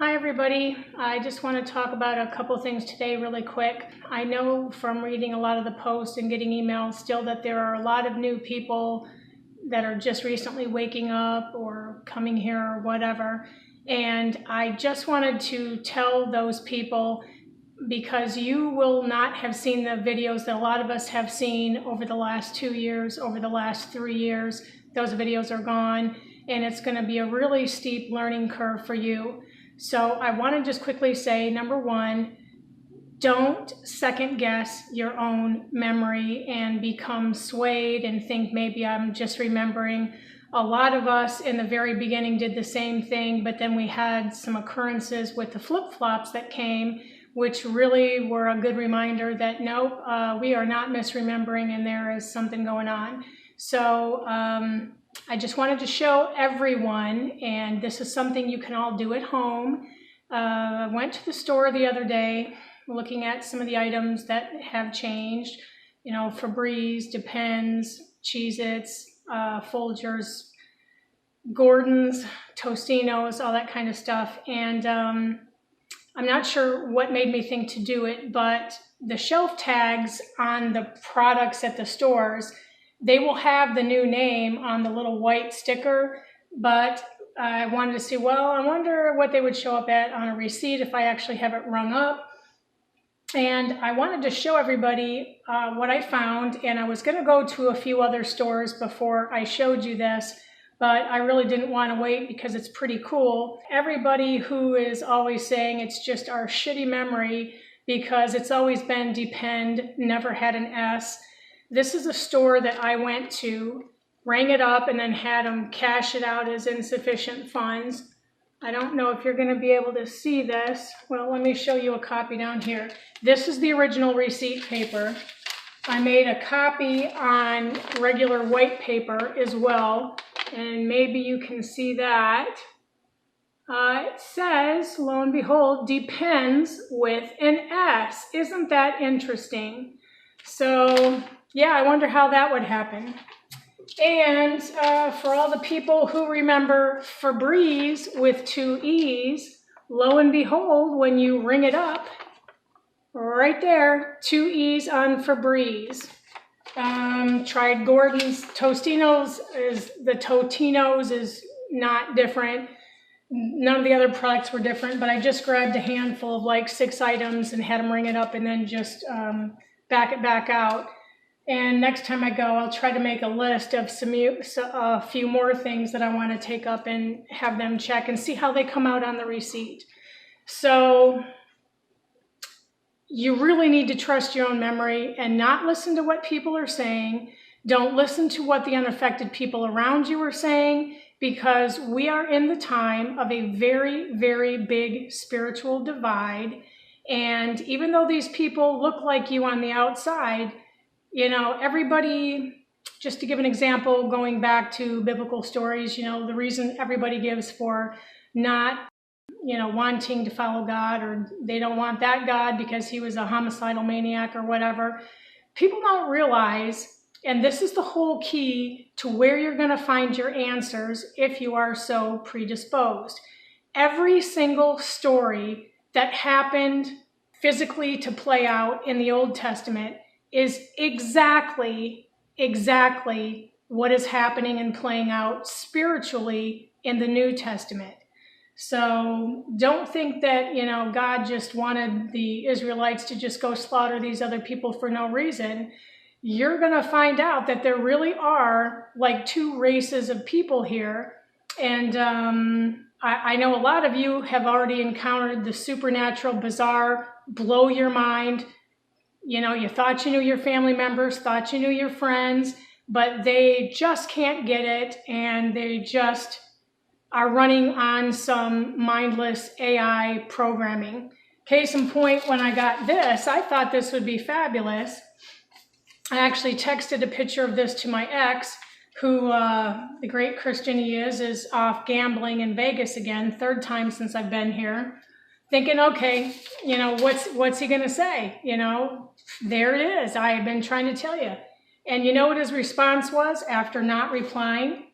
Hi everybody, I just want to talk about a couple things today really quick. I know from reading a lot of the posts and getting emails still that there are a lot of new people that are just recently waking up or coming here or whatever. And I just wanted to tell those people, because you will not have seen the videos that a lot of us have seen over the last 2 years, over the last 3 years. Those videos are gone, and it's going to be a really steep learning curve for you. So I want to just quickly say, number one, don't second guess your own memory and become swayed and think maybe I'm just remembering. A lot of us in the very beginning did the same thing, but then we had some occurrences with the flip-flops that came, which really were a good reminder that nope, we are not misremembering and there is something going on. So I just wanted to show everyone, and this is something you can all do at home. I went to the store the other day looking at some of the items that have changed. You know, Febreze, Depends, Cheez-Its, Folgers, Gordon's, Tostinos, all that kind of stuff. And I'm not sure what made me think to do it, but the shelf tags on the products at the stores, they will have the new name on the little white sticker, but I wanted to see, well, I wonder what they would show up at on a receipt if I actually have it rung up. And I wanted to show everybody what I found, and I was going to go to a few other stores before I showed you this, but I really didn't want to wait because it's pretty cool. Everybody who is always saying it's just our shitty memory because it's always been Depend, never had an S. This is a store that I went to, rang it up, and then had them cash it out as insufficient funds. I don't know if you're going to be able to see this. Well, let me show you a copy down here. This is the original receipt paper. I made a copy on regular white paper as well, and maybe you can see that. It says, lo and behold, Depends with an S. Isn't that interesting? So yeah, I wonder how that would happen. And for all the people who remember Febreze with 2 E's, lo and behold, when you ring it up, right there, 2 E's on Febreze. Tried Gordon's. Tostinos is not different. None of the other products were different, but I just grabbed a handful of like 6 items and had them ring it up and then just back it back out. And next time I go, I'll try to make a list of a few more things that I want to take up and have them check and see how they come out on the receipt. So you really need to trust your own memory and not listen to what people are saying. Don't listen to what the unaffected people around you are saying, because we are in the time of a very, very big spiritual divide. And even though these people look like you on the outside, you know, everybody, just to give an example, going back to biblical stories, you know, the reason everybody gives for not, you know, wanting to follow God, or they don't want that God because he was a homicidal maniac or whatever. People don't realize, and this is the whole key to where you're going to find your answers if you are so predisposed. Every single story that happened physically to play out in the Old Testament is exactly what is happening and playing out spiritually in the New Testament. So don't think that, you know, God just wanted the Israelites to just go slaughter these other people for no reason. You're going to find out that there really are like 2 races of people here. And I know a lot of you have already encountered the supernatural, bizarre, blow your mind. You know, you thought you knew your family members, thought you knew your friends, but they just can't get it, and they just are running on some mindless AI programming. Case in point, when I got this, I thought this would be fabulous. I actually texted a picture of this to my ex, who, the great Christian he is off gambling in Vegas again, 3rd time since I've been here. Thinking, okay, you know, what's he going to say? You know, there it is. I have been trying to tell you. And you know what his response was after not replying?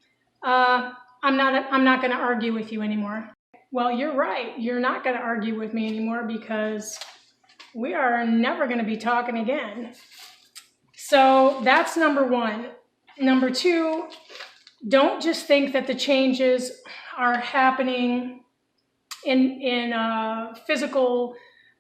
I'm not going to argue with you anymore. well, you're right. You're not going to argue with me anymore because we are never going to be talking again. So that's number one. Number two, don't just think that the changes are happening in physical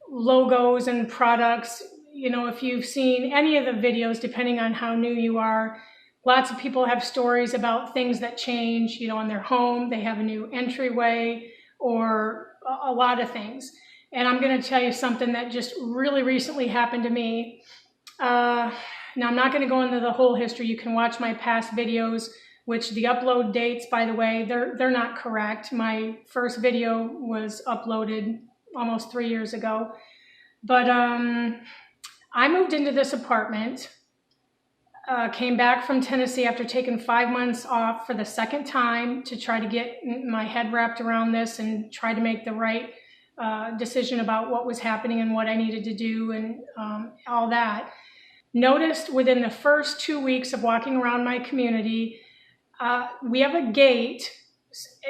logos and products. You know, if you've seen any of the videos, depending on how new you are, lots of people have stories about things that change, you know, in their home. They have a new entryway or a lot of things. And I'm going to tell you something that just really recently happened to me. Now, I'm not going to go into the whole history. You can watch my past videos, which the upload dates, by the way, they're not correct. My first video was uploaded almost 3 years ago. But I moved into this apartment, came back from Tennessee after taking 5 months off for the second time to try to get my head wrapped around this and try to make the right decision about what was happening and what I needed to do and all that. Noticed within the first 2 weeks of walking around my community, we have a gate,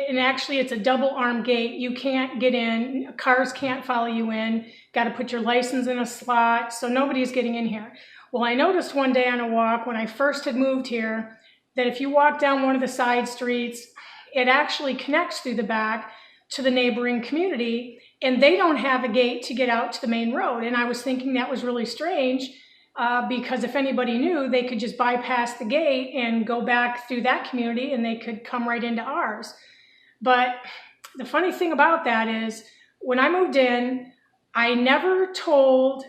and actually it's a double arm gate. You can't get in, cars can't follow you in, got to put your license in a slot, so nobody's getting in here. Well, I noticed one day on a walk when I first had moved here that if you walk down one of the side streets, it actually connects through the back to the neighboring community, and they don't have a gate to get out to the main road. And I was thinking that was really strange. Because if anybody knew, they could just bypass the gate and go back through that community and they could come right into ours. But the funny thing about that is when I moved in, I never told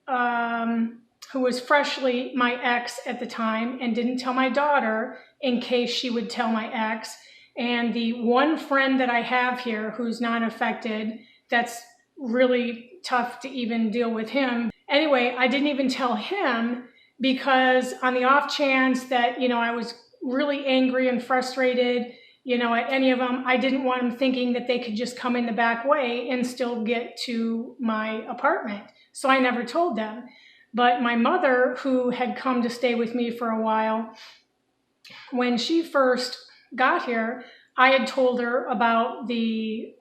who was freshly my ex at the time and didn't tell my daughter in case she would tell my ex. And the one friend that I have here who's not affected, that's really tough to even deal with him. Anyway, I didn't even tell him because on the off chance that, you know, I was really angry and frustrated, you know, at any of them, I didn't want them thinking that they could just come in the back way and still get to my apartment. So I never told them. But my mother, who had come to stay with me for a while, when she first got here, I had told her about the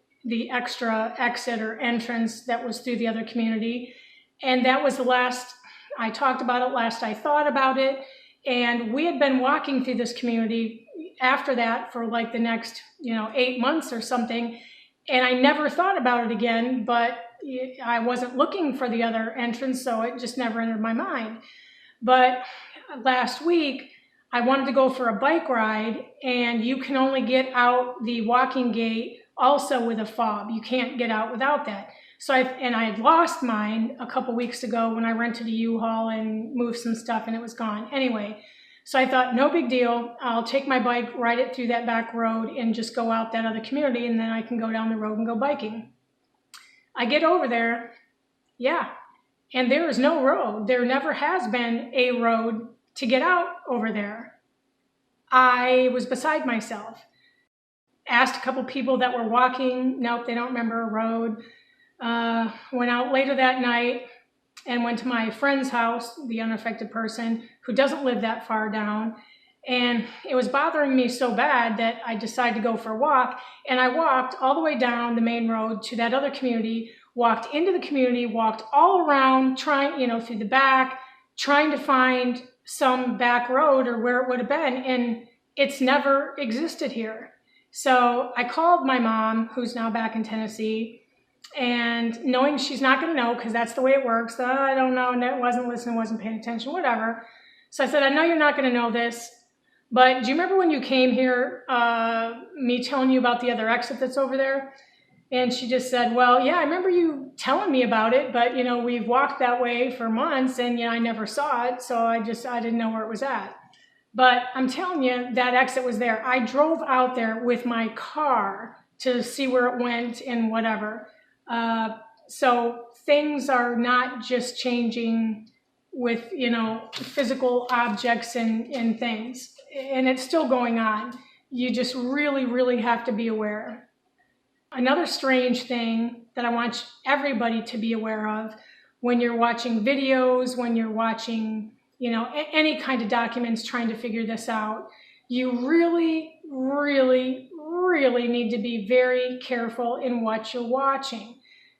extra exit or entrance that was through the other community. And that was the last I talked about it, last I thought about it. And we had been walking through this community after that for like the next, 8 months or something. And I never thought about it again, but I wasn't looking for the other entrance, so it just never entered my mind. But last week, I wanted to go for a bike ride, and you can only get out the walking gate also with a fob. You can't get out without that. So I had lost mine a couple weeks ago when I rented a U-Haul and moved some stuff and it was gone. Anyway, so I thought, no big deal. I'll take my bike, ride it through that back road and just go out that other community, and then I can go down the road and go biking. I get over there, and there is no road. There never has been a road to get out over there. I was beside myself. Asked a couple people that were walking. Nope, they don't remember a road. Went out later that night and went to my friend's house, the unaffected person, who doesn't live that far down. And it was bothering me so bad that I decided to go for a walk. And I walked all the way down the main road to that other community, walked into the community, walked all around, trying, through the back, trying to find some back road or where it would have been. And it's never existed here. So I called my mom, who's now back in Tennessee, and knowing she's not going to know because that's the way it works. I don't know, wasn't listening, wasn't paying attention, whatever. So I said, I know you're not going to know this, but do you remember when you came here, me telling you about the other exit that's over there? And she just said, well, yeah, I remember you telling me about it, but, we've walked that way for months and, I never saw it, so I didn't know where it was at. But I'm telling you, that exit was there. I drove out there with my car to see where it went and whatever. So things are not just changing with, physical objects and things. And it's still going on. You just really, really have to be aware. Another strange thing that I want everybody to be aware of when you're watching videos, when you're watching, any kind of documents trying to figure this out, you really, really, really need to be very careful in what you're watching,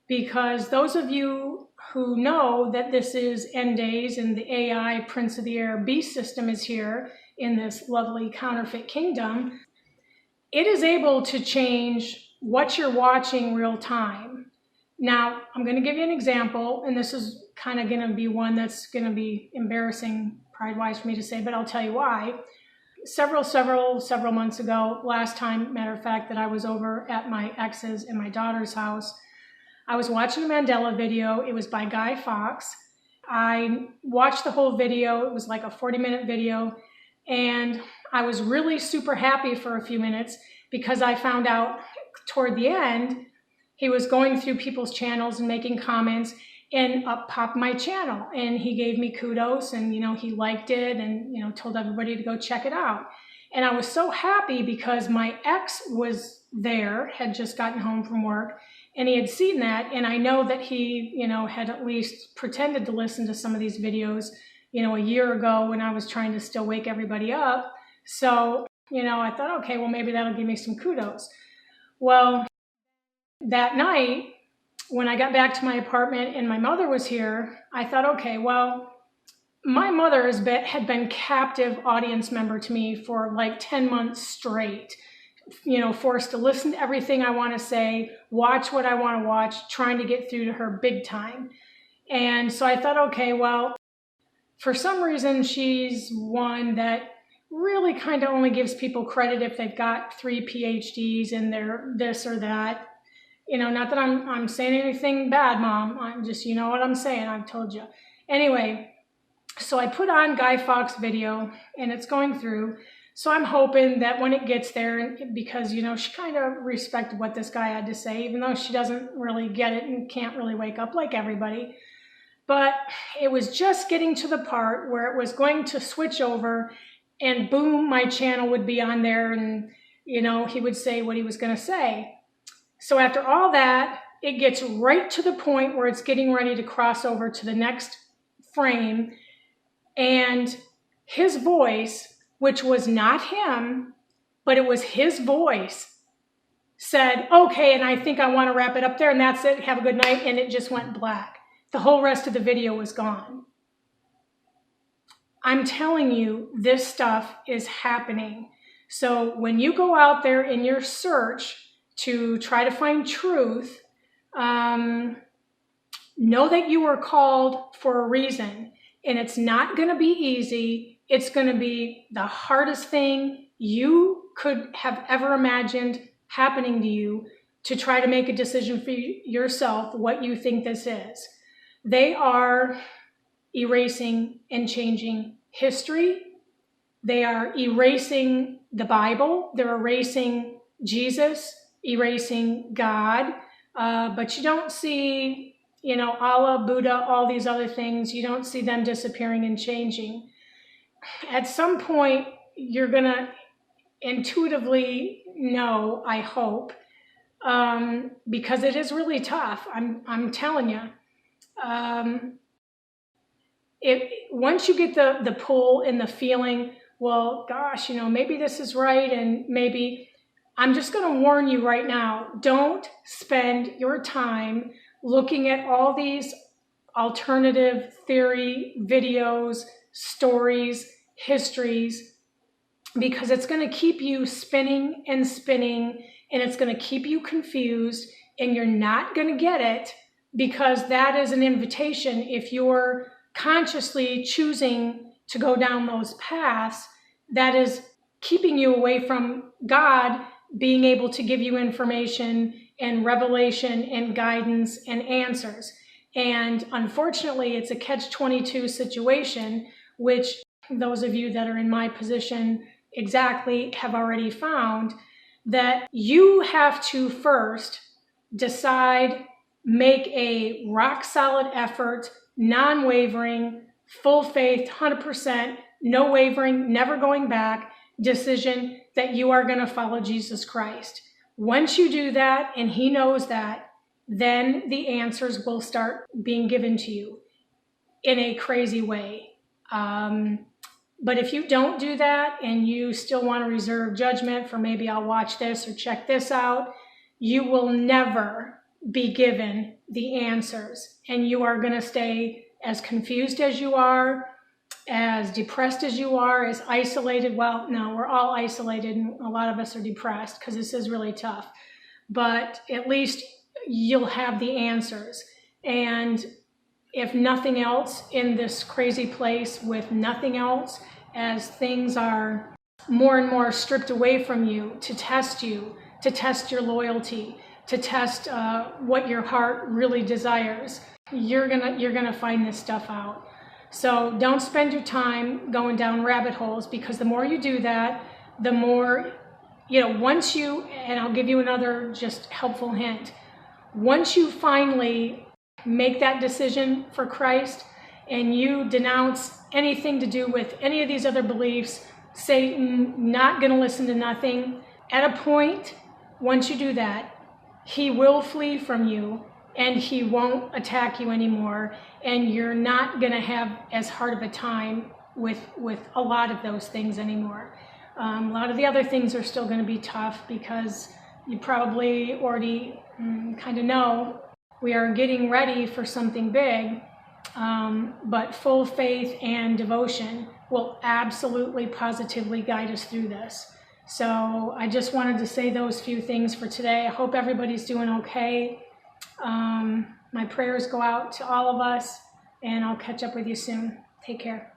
because those of you who know that this is end days and the AI Prince of the Air beast system is here in this lovely counterfeit kingdom, it is able to change what you're watching real time. Now, I'm going to give you an example, and this is kind of going to be one that's going to be embarrassing, pride-wise for me to say, but I'll tell you why. Several months ago, last time, matter of fact, that I was over at my ex's and my daughter's house, I was watching a Mandela video. It was by Guy Fawkes. I watched the whole video. It was like a 40-minute video, and I was really super happy for a few minutes because I found out toward the end, he was going through people's channels and making comments, and up popped my channel, and he gave me kudos, and he liked it, and told everybody to go check it out. And I was so happy because my ex was there, had just gotten home from work, and he had seen that, and I know that he had at least pretended to listen to some of these videos a year ago when I was trying to still wake everybody up. So I thought, okay, well, maybe that'll give me some kudos. Well, that night, when I got back to my apartment and my mother was here, I thought, okay, well, my mother had been captive audience member to me for like 10 months straight, forced to listen to everything I want to say, watch what I want to watch, trying to get through to her big time. And so I thought, okay, well, for some reason, she's one that really kind of only gives people credit if they've got 3 PhDs and they're this or that. Not that I'm saying anything bad, Mom. I'm just, what I'm saying. I've told you. Anyway, so I put on Guy Fawkes' video, and it's going through. So I'm hoping that when it gets there, because, she kind of respected what this guy had to say, even though she doesn't really get it and can't really wake up like everybody. But it was just getting to the part where it was going to switch over, and boom, my channel would be on there, and, he would say what he was going to say. So after all that, it gets right to the point where it's getting ready to cross over to the next frame, and his voice, which was not him, but it was his voice, said, okay, and I think I want to wrap it up there, and that's it, have a good night, and it just went black. The whole rest of the video was gone. I'm telling you, this stuff is happening. So when you go out there in your search to try to find truth, know that you were called for a reason, and it's not going to be easy. It's going to be the hardest thing you could have ever imagined happening to you to try to make a decision for yourself what you think this is. They are erasing and changing history. They are erasing the Bible. They're erasing Jesus, erasing God. But you don't see, Allah, Buddha, all these other things. You don't see them disappearing and changing. At some point, you're going to intuitively know, I hope, because it is really tough. I'm telling you. Once you get the pull and the feeling, well, gosh, maybe this is right, and maybe, I'm just going to warn you right now, don't spend your time looking at all these alternative theory videos, stories, histories, because it's going to keep you spinning and spinning, and it's going to keep you confused, and you're not going to get it, because that is an invitation. If you're consciously choosing to go down those paths, that is keeping you away from God being able to give you information and revelation and guidance and answers. And unfortunately, it's a catch-22 situation, which those of you that are in my position exactly have already found, that you have to first decide, make a rock-solid effort, non-wavering, full faith, 100%, no wavering, never going back, decision that you are going to follow Jesus Christ. Once you do that, and he knows that, then the answers will start being given to you in a crazy way. But if you don't do that and you still want to reserve judgment for maybe I'll watch this or check this out, you will never be given the answers. And you are going to stay as confused as you are, as depressed as you are, as isolated. Well, no, we're all isolated and a lot of us are depressed because this is really tough. But at least you'll have the answers. And if nothing else in this crazy place with nothing else, as things are more and more stripped away from you, to test your loyalty, to test what your heart really desires, you're gonna find this stuff out. So don't spend your time going down rabbit holes, because the more you do that, the more, once you, and I'll give you another just helpful hint, once you finally make that decision for Christ and you denounce anything to do with any of these other beliefs, Satan, not going to listen to nothing, at a point, once you do that, he will flee from you and he won't attack you anymore, and you're not going to have as hard of a time with a lot of those things anymore. A lot of the other things are still going to be tough, because you probably already kind of know we are getting ready for something big, but full faith and devotion will absolutely, positively guide us through this. So I just wanted to say those few things for today. I hope everybody's doing okay. My prayers go out to all of us, and I'll catch up with you soon. Take care.